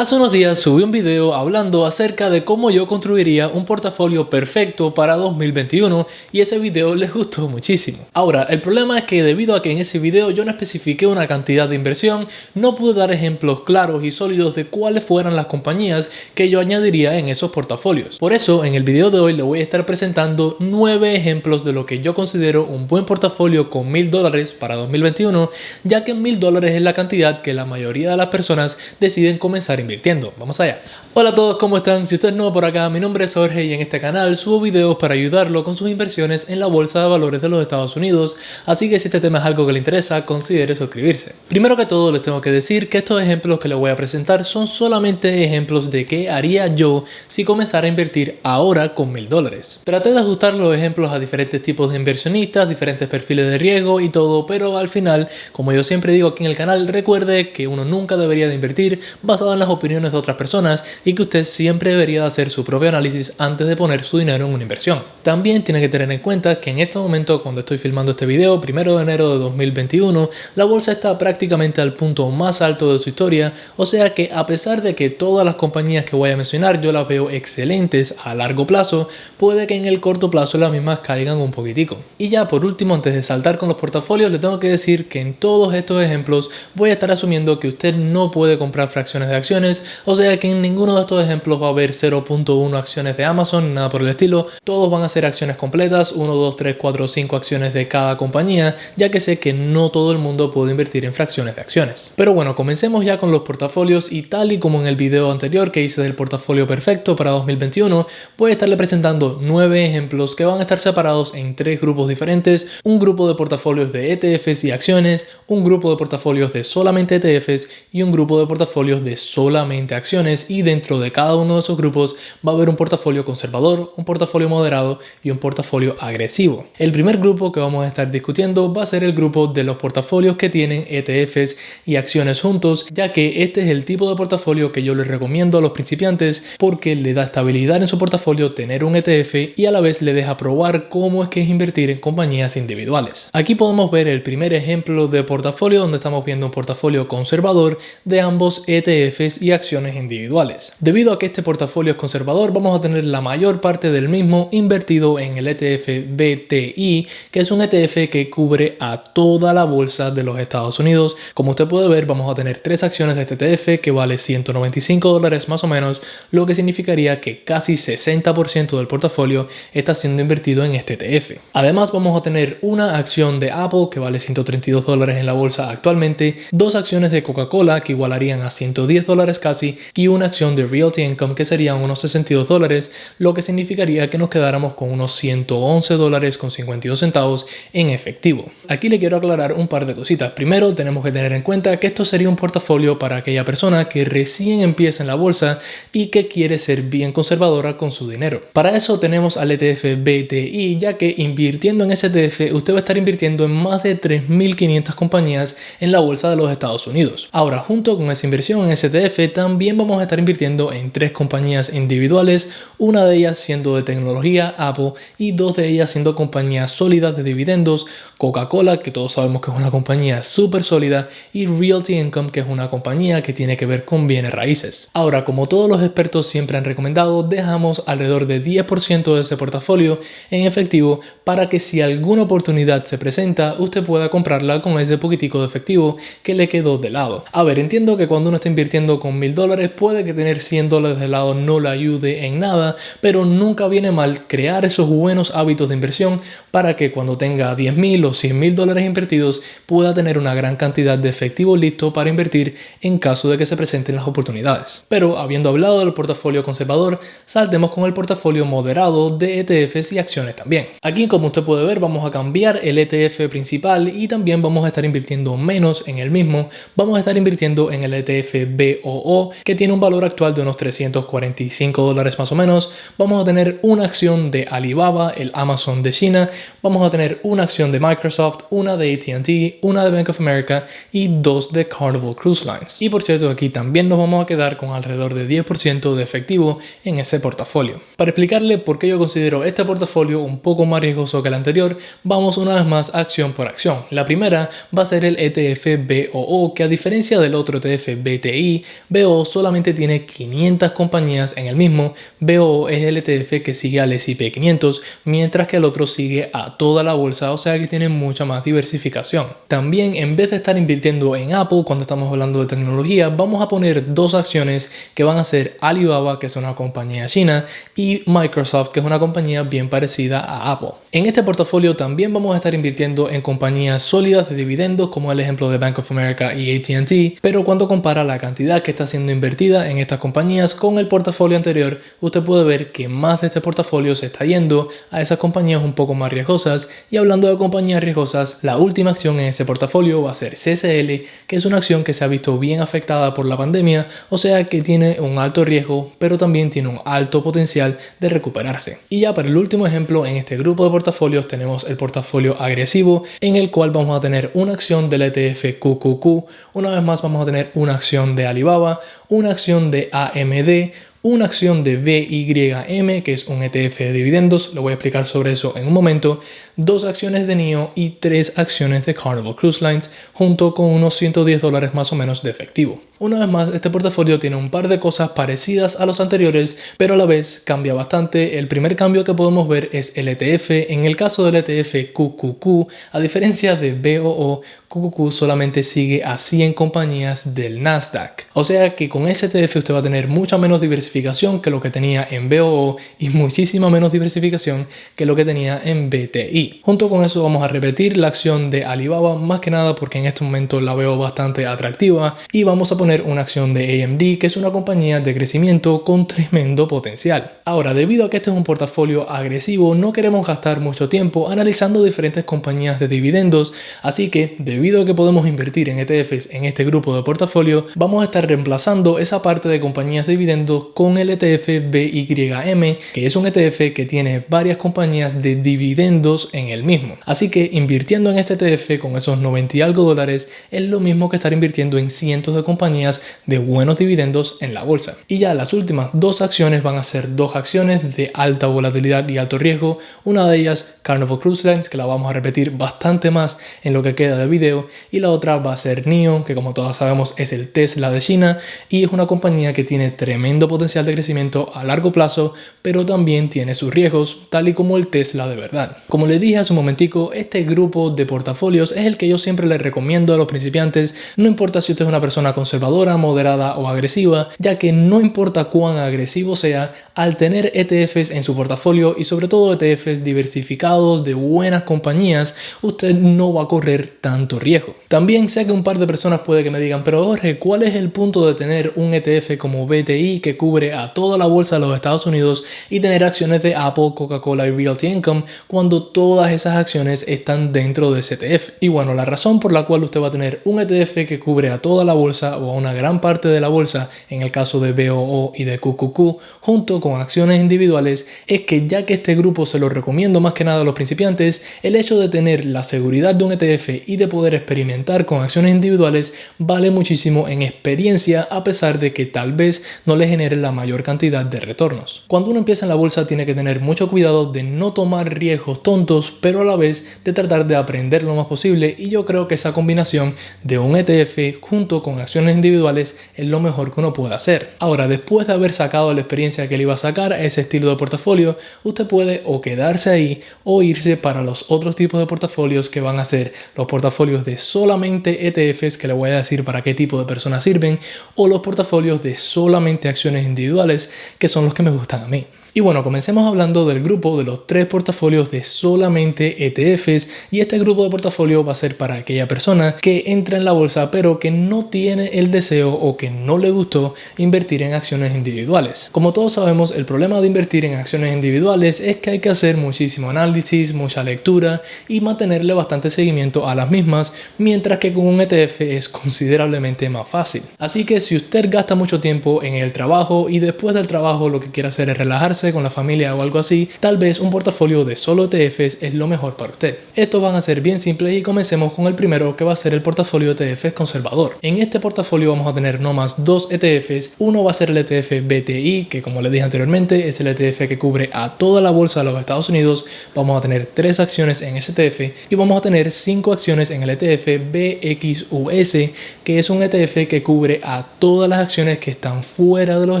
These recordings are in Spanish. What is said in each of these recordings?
Hace unos días subí un video hablando acerca de cómo yo construiría un portafolio perfecto para 2021 y ese video les gustó muchísimo. Ahora, el problema es que debido a que en ese video yo no especifiqué una cantidad de inversión, no pude dar ejemplos claros y sólidos de cuáles fueran las compañías que yo añadiría en esos portafolios. Por eso, en el video de hoy le voy a estar presentando 9 ejemplos de lo que yo considero un buen portafolio con $1000 para 2021, ya que $1000 es la cantidad que la mayoría de las personas deciden comenzar invirtiendo. Vamos allá. Hola a todos, ¿cómo están? Si usted es nuevo por acá, mi nombre es Jorge y en este canal subo videos para ayudarlo con sus inversiones en la bolsa de valores de los Estados Unidos, así que si este tema es algo que le interesa, considere suscribirse. Primero que todo les tengo que decir que estos ejemplos que les voy a presentar son solamente ejemplos de qué haría yo si comenzara a invertir ahora con $1000. Traté de ajustar los ejemplos a diferentes tipos de inversionistas, diferentes perfiles de riesgo y todo, pero al final, como yo siempre digo aquí en el canal, recuerde que uno nunca debería de invertir basado en las opiniones de otras personas y que usted siempre debería hacer su propio análisis antes de poner su dinero en una inversión. También tiene que tener en cuenta que en este momento, cuando estoy filmando este video, 1 de enero de 2021, la bolsa está prácticamente al punto más alto de su historia, o sea que a pesar de que todas las compañías que voy a mencionar yo las veo excelentes a largo plazo, puede que en el corto plazo las mismas caigan un poquitico. Y ya por último, antes de saltar con los portafolios, le tengo que decir que en todos estos ejemplos voy a estar asumiendo que usted no puede comprar fracciones de acciones, o sea que en ninguno de estos ejemplos va a haber 0.1 acciones de Amazon, nada por el estilo. Todos van a ser acciones completas, 1, 2, 3, 4, 5 acciones de cada compañía, ya que sé que no todo el mundo puede invertir en fracciones de acciones. Pero bueno, comencemos ya con los portafolios y tal y como en el video anterior que hice del portafolio perfecto para 2021, voy a estarle presentando 9 ejemplos que van a estar separados en 3 grupos diferentes: un grupo de portafolios de ETFs y acciones, un grupo de portafolios de solamente ETFs y un grupo de portafolios de solamente acciones, y dentro de cada uno de esos grupos va a haber un portafolio conservador, un portafolio moderado y un portafolio agresivo. El primer grupo que vamos a estar discutiendo va a ser el grupo de los portafolios que tienen ETFs y acciones juntos, ya que este es el tipo de portafolio que yo les recomiendo a los principiantes porque le da estabilidad en su portafolio tener un ETF y a la vez le deja probar cómo es que es invertir en compañías individuales. Aquí podemos ver el primer ejemplo de portafolio donde estamos viendo un portafolio conservador de ambos ETFs y acciones individuales. Debido a que este portafolio es conservador, vamos a tener la mayor parte del mismo invertido en el ETF BTI, que es un ETF que cubre a toda la bolsa de los Estados Unidos. Como usted puede ver, vamos a tener 3 acciones de este ETF que vale $195 más o menos, lo que significaría que casi 60% del portafolio está siendo invertido en este ETF. Además, vamos a tener una acción de Apple que vale $132 en la bolsa actualmente, 2 acciones de Coca-Cola que igualarían a $110 casi, y una acción de Realty Income que serían unos $62, lo que significaría que nos quedáramos con unos $111.52 en efectivo. Aquí le quiero aclarar un par de cositas. Primero, tenemos que tener en cuenta que esto sería un portafolio para aquella persona que recién empieza en la bolsa y que quiere ser bien conservadora con su dinero. Para eso tenemos al ETF BTI, ya que invirtiendo en ese ETF usted va a estar invirtiendo en más de 3.500 compañías en la bolsa de los Estados Unidos. Ahora, junto con esa inversión en ese ETF, también vamos a estar invirtiendo en 3 compañías individuales, una de ellas siendo de tecnología, Apple, y 2 de ellas siendo compañías sólidas de dividendos, Coca-Cola, que todos sabemos que es una compañía súper sólida, y Realty Income, que es una compañía que tiene que ver con bienes raíces. Ahora, como todos los expertos siempre han recomendado, dejamos alrededor de 10% de ese portafolio en efectivo para que si alguna oportunidad se presenta, usted pueda comprarla con ese poquitico de efectivo que le quedó de lado. A ver, entiendo que cuando uno está invirtiendo con $1000 puede que tener $100 de lado no le ayude en nada, pero nunca viene mal crear esos buenos hábitos de inversión para que cuando tenga $10,000 o $100,000 invertidos pueda tener una gran cantidad de efectivo listo para invertir en caso de que se presenten las oportunidades. Pero habiendo hablado del portafolio conservador, saltemos con el portafolio moderado de ETFs y acciones también. Aquí, como usted puede ver, vamos a cambiar el ETF principal y también vamos a estar invirtiendo menos en el mismo. Vamos a estar invirtiendo en el ETF BOO, que tiene un valor actual de unos $345 más o menos. Vamos a tener una acción de Alibaba, el Amazon de China. Vamos a tener una acción de Microsoft, una de AT&T, una de Bank of America y 2 de Carnival Cruise Lines. Y por cierto, aquí también nos vamos a quedar con alrededor de 10% de efectivo en ese portafolio. Para explicarle por qué yo considero este portafolio un poco más riesgoso que el anterior, vamos una vez más acción por acción. La primera va a ser el ETF BOO, que a diferencia del otro ETF BTI, BOO solamente tiene 500 compañías en el mismo. BOO es el ETF que sigue al S&P 500, mientras que el otro sigue a toda la bolsa, o sea que tiene mucha más diversificación. También, en vez de estar invirtiendo en Apple cuando estamos hablando de tecnología, vamos a poner dos acciones que van a ser Alibaba, que es una compañía china, y Microsoft, que es una compañía bien parecida a Apple. En este portafolio también vamos a estar invirtiendo en compañías sólidas de dividendos, como el ejemplo de Bank of America y AT&T, pero cuando compara la cantidad que está siendo invertida en estas compañías con el portafolio anterior, usted puede ver que más de este portafolio se está yendo a esas compañías un poco más riesgosas. Y hablando de compañías riesgosas, la última acción en ese portafolio va a ser CCL, que es una acción que se ha visto bien afectada por la pandemia, o sea que tiene un alto riesgo, pero también tiene un alto potencial de recuperarse. Y ya para el último ejemplo, en este grupo de portafolios tenemos el portafolio agresivo, en el cual vamos a tener una acción del ETF QQQ, una vez más vamos a tener una acción de Alibaba, una acción de AMD, una acción de BYM, que es un ETF de dividendos, lo voy a explicar sobre eso en un momento, dos acciones de NIO y tres acciones de Carnival Cruise Lines, junto con unos $110 más o menos de efectivo. Una vez más, este portafolio tiene un par de cosas parecidas a los anteriores, pero a la vez cambia bastante. El primer cambio que podemos ver es el ETF. En el caso del ETF QQQ, a diferencia de BOO, QQQ solamente sigue a 100 compañías del Nasdaq. O sea que con ese ETF usted va a tener mucha menos diversificación que lo que tenía en BOO y muchísima menos diversificación que lo que tenía en BTI. Junto con eso vamos a repetir la acción de Alibaba, más que nada porque en este momento la veo bastante atractiva, y vamos a poner una acción de AMD, que es una compañía de crecimiento con tremendo potencial. Ahora, debido a que este es un portafolio agresivo, no queremos gastar mucho tiempo analizando diferentes compañías de dividendos, así que debido a que podemos invertir en ETFs en este grupo de portafolio, vamos a estar reemplazando esa parte de compañías de dividendos con el ETF BYM, que es un ETF que tiene varias compañías de dividendos en el mismo. Así que invirtiendo en este ETF con esos 90 y algo dólares es lo mismo que estar invirtiendo en cientos de compañías de buenos dividendos en la bolsa. Y ya las últimas dos acciones van a ser dos acciones de alta volatilidad y alto riesgo. Una de ellas, Carnival Cruise Lines, que la vamos a repetir bastante más en lo que queda de video, y la otra va a ser NIO, que como todos sabemos es el Tesla de China y es una compañía que tiene tremendo potencial de crecimiento a largo plazo, pero también tiene sus riesgos, tal y como el Tesla de verdad. Como les dije hace un momentico, este grupo de portafolios es el que yo siempre les recomiendo a los principiantes, no importa si usted es una persona conservadora, moderada o agresiva, ya que no importa cuán agresivo sea, al tener ETFs en su portafolio y sobre todo ETFs diversificados de buenas compañías, usted no va a correr tanto riesgo. También sé que un par de personas puede que me digan, pero Jorge, ¿cuál es el punto de tener un ETF como BTI que cubre a toda la bolsa de los Estados Unidos y tener acciones de Apple, Coca-Cola y Realty Income cuando todas esas acciones están dentro de ese ETF? Y bueno, la razón por la cual usted va a tener un ETF que cubre a toda la bolsa o a una gran parte de la bolsa, en el caso de BOO y de QQQ, junto con acciones individuales, es que ya que este grupo se lo recomiendo más que nada a los principiantes, el hecho de tener la seguridad de un ETF y de poder experimentar con acciones individuales vale muchísimo en experiencia, a pesar de que tal vez no le genere la mayor cantidad de retornos. Cuando uno empieza en la bolsa tiene que tener mucho cuidado de no tomar riesgos tontos, pero a la vez de tratar de aprender lo más posible, y yo creo que esa combinación de un ETF junto con acciones individuales es lo mejor que uno puede hacer. Ahora, después de haber sacado la experiencia que le iba a sacar a ese estilo de portafolio, usted puede o quedarse ahí o irse para los otros tipos de portafolios, que van a ser los portafolios de solamente ETFs, que le voy a decir para qué tipo de personas sirven, o los portafolios de solamente acciones individuales, que son los que me gustan a mí. Y bueno, comencemos hablando del grupo de los tres portafolios de solamente ETFs, y este grupo de portafolio va a ser para aquella persona que entra en la bolsa pero que no tiene el deseo o que no le gustó invertir en acciones individuales. Como todos sabemos, el problema de invertir en acciones individuales es que hay que hacer muchísimo análisis, mucha lectura y mantenerle bastante seguimiento a las mismas, mientras que con un ETF es considerablemente más fácil. Así que si usted gasta mucho tiempo en el trabajo y después del trabajo lo que quiere hacer es relajarse, mudarse con la familia o algo así, tal vez un portafolio de solo ETFs es lo mejor para usted. Estos van a ser bien simples y comencemos con el primero, que va a ser el portafolio ETFs conservador. En este portafolio vamos a tener no más dos ETFs. Uno va a ser el ETF BTI, que como les dije anteriormente es el ETF que cubre a toda la bolsa de los Estados Unidos. Vamos a tener 3 acciones en ese ETF y vamos a tener 5 acciones en el ETF BXUS, que es un ETF que cubre a todas las acciones que están fuera de los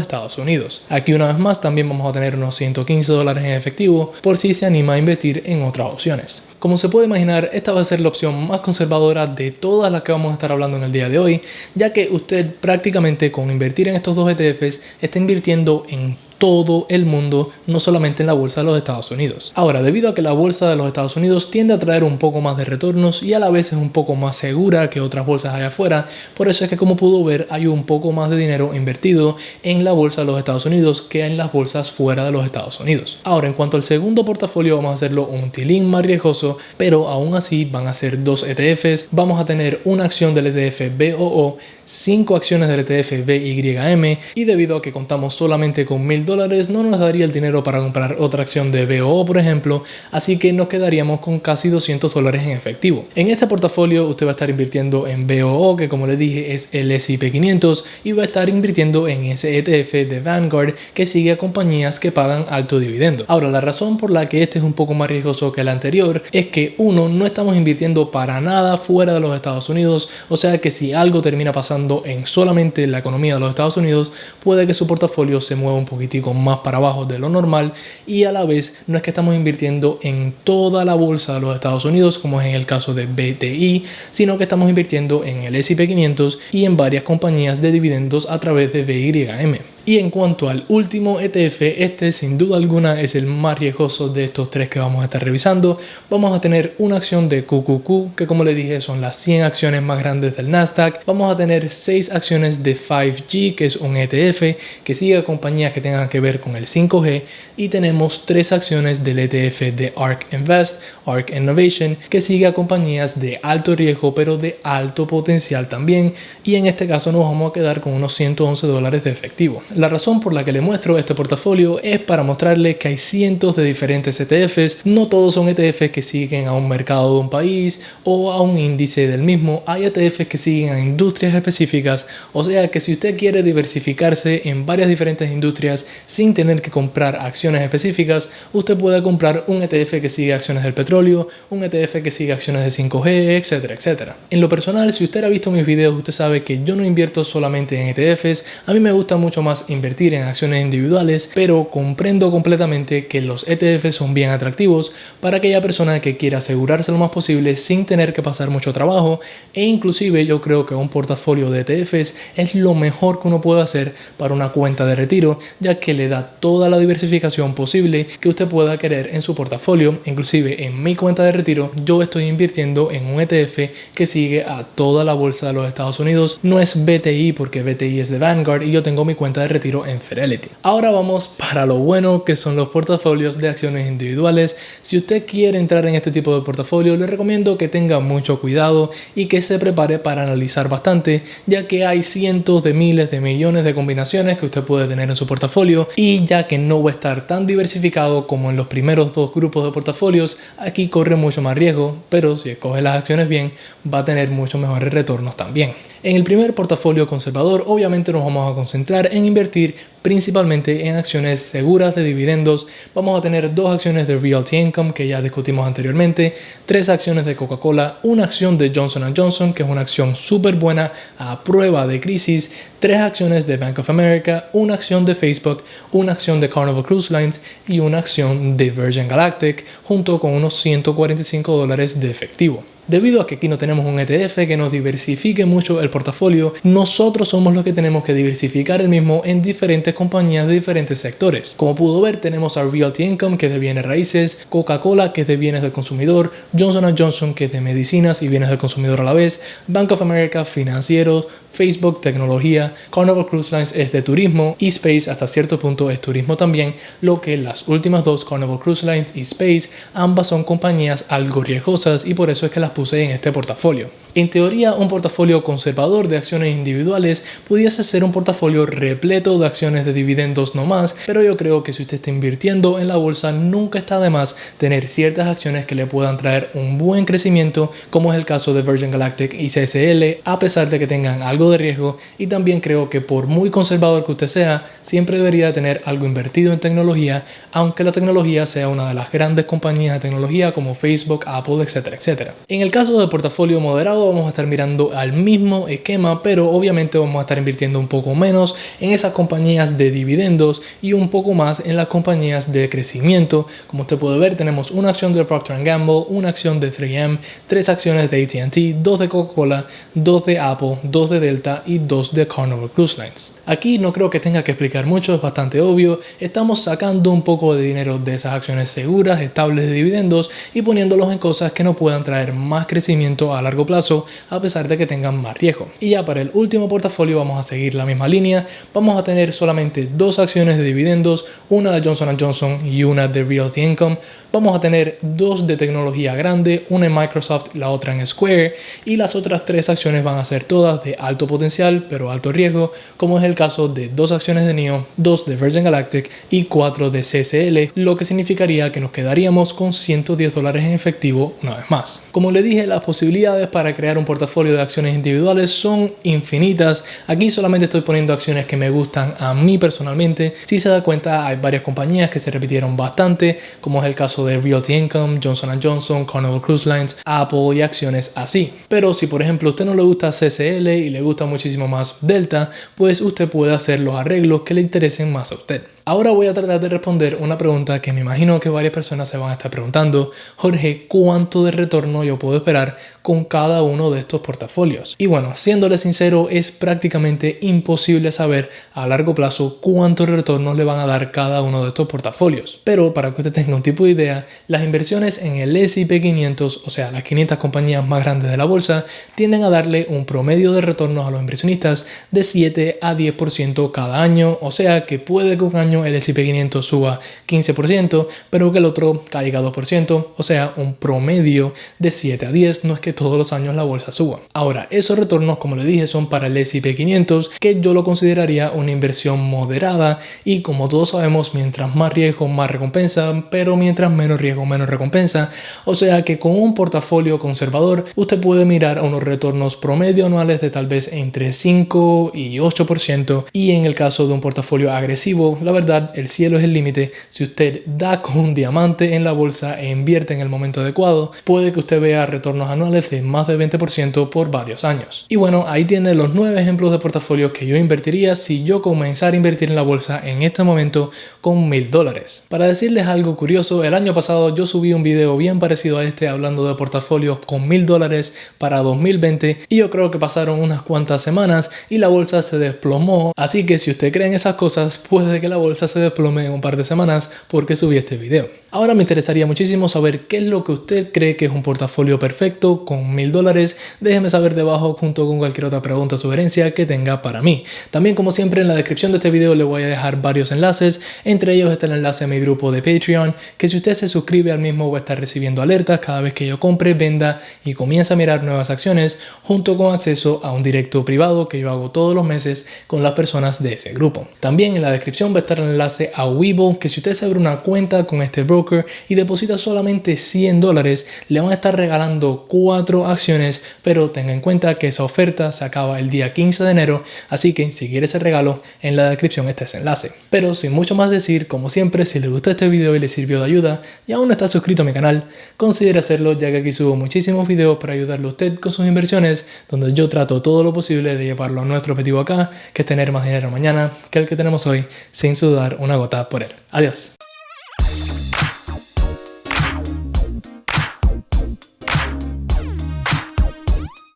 Estados Unidos. Aquí una vez más también vamos a tener unos $115 en efectivo por si se anima a invertir en otras opciones. Como se puede imaginar, esta va a ser la opción más conservadora de todas las que vamos a estar hablando en el día de hoy, ya que usted prácticamente con invertir en estos dos ETFs está invirtiendo en todo el mundo, no solamente en la bolsa de los Estados Unidos. Ahora, debido a que la bolsa de los Estados Unidos tiende a traer un poco más de retornos y a la vez es un poco más segura que otras bolsas allá afuera, por eso es que, como pudo ver, hay un poco más de dinero invertido en la bolsa de los Estados Unidos que en las bolsas fuera de los Estados Unidos. Ahora, en cuanto al segundo portafolio, vamos a hacerlo un tilín más riesgoso, pero aún así van a ser dos ETFs. Vamos a tener una acción del ETF BOO, 5 acciones del ETF BYM, y debido a que contamos solamente con $1000, no nos daría el dinero para comprar otra acción de BOO, por ejemplo, así que nos quedaríamos con casi $200 en efectivo. En este portafolio usted va a estar invirtiendo en BOO, que como le dije es el S&P 500, y va a estar invirtiendo en ese ETF de Vanguard que sigue a compañías que pagan alto dividendo. Ahora, la razón por la que este es un poco más riesgoso que el anterior es que uno, no estamos invirtiendo para nada fuera de los Estados Unidos, o sea que si algo termina pasando en solamente la economía de los Estados Unidos, puede que su portafolio se mueva un poquitico más para abajo de lo normal, y a la vez no es que estamos invirtiendo en toda la bolsa de los Estados Unidos como es en el caso de BTI, sino que estamos invirtiendo en el S&P 500 y en varias compañías de dividendos a través de BYM. Y en cuanto al último ETF, este sin duda alguna es el más riesgoso de estos tres que vamos a estar revisando. Vamos a tener una acción de QQQ, que como le dije son las 100 acciones más grandes del Nasdaq. Vamos a tener 6 acciones de 5G, que es un ETF que sigue a compañías que tengan que ver con el 5G. Y tenemos 3 acciones del ETF de ARK Invest, ARK Innovation, que sigue a compañías de alto riesgo pero de alto potencial también. Y en este caso nos vamos a quedar con unos $111 de efectivo. La razón por la que le muestro este portafolio es para mostrarle que hay cientos de diferentes ETFs. No todos son ETFs que siguen a un mercado de un país o a un índice del mismo. Hay ETFs que siguen a industrias específicas, o sea que si usted quiere diversificarse en varias diferentes industrias sin tener que comprar acciones específicas, usted puede comprar un ETF que sigue acciones del petróleo, un ETF que sigue acciones de 5G, etcétera, etcétera. En lo personal, si usted ha visto mis videos, usted sabe que yo no invierto solamente en ETFs. A mí me gusta mucho más invertir en acciones individuales, pero comprendo completamente que los ETFs son bien atractivos para aquella persona que quiera asegurarse lo más posible sin tener que pasar mucho trabajo, e inclusive yo creo que un portafolio de ETFs es lo mejor que uno puede hacer para una cuenta de retiro, ya que le da toda la diversificación posible que usted pueda querer en su portafolio. Inclusive en mi cuenta de retiro yo estoy invirtiendo en un ETF que sigue a toda la bolsa de los Estados Unidos. No es BTI porque BTI es de Vanguard y yo tengo mi cuenta de retiro en Fidelity. Ahora vamos para lo bueno, que son los portafolios de acciones individuales. Si usted quiere entrar en este tipo de portafolio, le recomiendo que tenga mucho cuidado y que se prepare para analizar bastante, ya que hay cientos de miles de millones de combinaciones que usted puede tener en su portafolio, y ya que no va a estar tan diversificado como en los primeros dos grupos de portafolios, aquí corre mucho más riesgo, pero si escoge las acciones bien, va a tener muchos mejores retornos también. En el primer portafolio conservador, obviamente nos vamos a concentrar en invertir principalmente en acciones seguras de dividendos. Vamos a tener 2 acciones de Realty Income que ya discutimos anteriormente, 3 acciones de Coca-Cola, una acción de Johnson & Johnson que es una acción súper buena a prueba de crisis, 3 acciones de Bank of America, una acción de Facebook, una acción de Carnival Cruise Lines y una acción de Virgin Galactic, junto con unos $145 de efectivo. Debido a que aquí no tenemos un ETF que nos diversifique mucho el portafolio, nosotros somos los que tenemos que diversificar el mismo en diferentes compañías de diferentes sectores. Como pudo ver, tenemos a Realty Income, que es de bienes raíces, Coca-Cola, que es de bienes del consumidor, Johnson & Johnson, que es de medicinas y bienes del consumidor a la vez, Bank of America, financieros, Facebook, tecnología, Carnival Cruise Lines es de turismo, y Space hasta cierto punto es turismo también, lo que las últimas dos, Carnival Cruise Lines y Space, ambas son compañías algo riesgosas y por eso es que las puse en este portafolio. En teoría, un portafolio conservador de acciones individuales pudiese ser un portafolio repleto de acciones acciones de dividendos no más, pero yo creo que si usted está invirtiendo en la bolsa, nunca está de más tener ciertas acciones que le puedan traer un buen crecimiento, como es el caso de Virgin Galactic y CSL, a pesar de que tengan algo de riesgo. Y también creo que por muy conservador que usted sea, siempre debería tener algo invertido en tecnología, aunque la tecnología sea una de las grandes compañías de tecnología como Facebook, Apple, etcétera, etcétera. En el caso del portafolio moderado, vamos a estar mirando al mismo esquema, pero obviamente vamos a estar invirtiendo un poco menos en esas compañías de dividendos y un poco más en las compañías de crecimiento. Como usted puede ver, tenemos una acción de Procter & Gamble, una acción de 3M, 3 acciones de AT&T, 2 de Coca-Cola, 2 de Apple, 2 de Delta y 2 de Carnival Cruise Lines. Aquí no creo que tenga que explicar mucho, es bastante obvio. Estamos sacando un poco de dinero de esas acciones seguras, estables de dividendos y poniéndolos en cosas que nos puedan traer más crecimiento a largo plazo, a pesar de que tengan más riesgo. Y ya para el último portafolio vamos a seguir la misma línea. Vamos a tener solamente 2 acciones de dividendos, una de Johnson & Johnson y una de Realty Income. Vamos a tener 2 de tecnología grande, una en Microsoft y la otra en Square, y las otras 3 acciones van a ser todas de alto potencial pero alto riesgo, como es el caso de 2 acciones de NIO, 2 de Virgin Galactic y 4 de CSL, lo que significaría que nos quedaríamos con $110 en efectivo una vez más. Como le dije, las posibilidades para crear un portafolio de acciones individuales son infinitas. Aquí solamente estoy poniendo acciones que me gustan a mí personalmente. Si se da cuenta, hay varias compañías que se repitieron bastante, como es el caso de Realty Income, Johnson & Johnson, Carnival Cruise Lines, Apple y acciones así. Pero si por ejemplo a usted no le gusta CSL y le gusta muchísimo más Delta, pues usted puede hacer los arreglos que le interesen más a usted. Ahora voy a tratar de responder una pregunta que me imagino que varias personas se van a estar preguntando. Jorge, ¿cuánto de retorno yo puedo esperar con cada uno de estos portafolios? Y bueno, siéndole sincero, es prácticamente imposible saber a largo plazo cuántos retornos le van a dar cada uno de estos portafolios. Pero para que usted tenga un tipo de idea, las inversiones en el S&P 500, o sea, las 500 compañías más grandes de la bolsa, tienden a darle un promedio de retornos a los inversionistas de 7 a 10% cada año, o sea que puede que un año el S&P 500 suba 15%, pero que el otro caiga 2%, o sea, un promedio de 7 a 10, no es que todos los años la bolsa suba. Ahora, esos retornos, como le dije, son para el S&P 500, que yo lo consideraría una inversión moderada, y como todos sabemos, mientras más riesgo, más recompensa, pero mientras menos riesgo, menos recompensa, o sea que con un portafolio conservador, usted puede mirar a unos retornos promedio anuales de tal vez entre 5 y 8%, y en el caso de un portafolio agresivo, la verdad, el cielo es el límite. Si usted da con un diamante en la bolsa e invierte en el momento adecuado, puede que usted vea retornos anuales de más de 20% por varios años. Y bueno, ahí tiene los 9 ejemplos de portafolios que yo invertiría si yo comenzara a invertir en la bolsa en este momento con $1000. Para decirles algo curioso, el año pasado yo subí un video bien parecido a este hablando de portafolios con $1000 para 2020, y yo creo que pasaron unas cuantas semanas y la bolsa se desplomó. Así que si usted cree en esas cosas, puede que la bolsa se desplome en un par de semanas porque subí este video. Ahora me interesaría muchísimo saber qué es lo que usted cree que es un portafolio perfecto con $1000. Déjeme saber debajo junto con cualquier otra pregunta o sugerencia que tenga para mí. También, como siempre, en la descripción de este video le voy a dejar varios enlaces. Entre ellos está el enlace a mi grupo de Patreon, que si usted se suscribe al mismo va a estar recibiendo alertas cada vez que yo compre, venda y comienza a mirar nuevas acciones, junto con acceso a un directo privado que yo hago todos los meses con las personas de ese grupo. También en la descripción va a estar el enlace a Webull, que si usted se abre una cuenta con este broker y deposita solamente $100, le van a estar regalando 4 acciones, pero tenga en cuenta que esa oferta se acaba el día 15 de enero, así que si quiere ese regalo, en la descripción está ese enlace. Pero sin mucho más decir, como siempre, si le gustó este video y le sirvió de ayuda y aún no está suscrito a mi canal, considere hacerlo, ya que aquí subo muchísimos videos para ayudarle a usted con sus inversiones, donde yo trato todo lo posible de llevarlo a nuestro objetivo acá, que es tener más dinero mañana que el que tenemos hoy, sin sudar una gota por él. Adiós.